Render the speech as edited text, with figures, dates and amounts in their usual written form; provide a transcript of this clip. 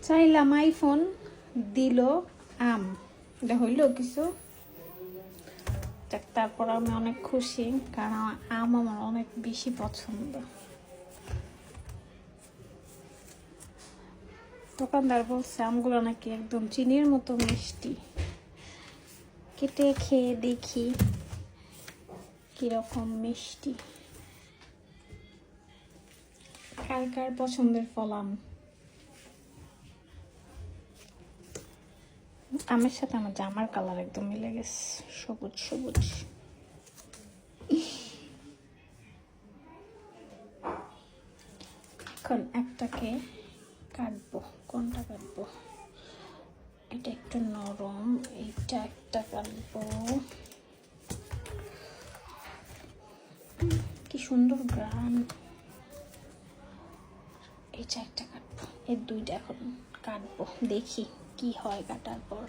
চাইলাম আইফোন, দিল আম। এটা হইল কিছু। তারপর আমি অনেক খুশি, কারণ আম আমার অনেক বেশি পছন্দ। দোকানদার বলছে আমগুলো নাকি একদম চিনির মতো মিষ্টি। কেটে খেয়ে দেখি কিরকম মিষ্টি। কার কার পছন্দের ফল আম? আমের সাথে আমার জামার কালার একদম মিলে গেছে, সবুজ সবুজ। এখন একটাকে কাটবো। কোনটা কাটবো? এটা একটু নরম, এইটা একটা কাটবো। কি সুন্দর গ্রান। এইটা একটা কাটবো। এই দুইটা এখন কাটবো, দেখি কি হয় কাটার পর।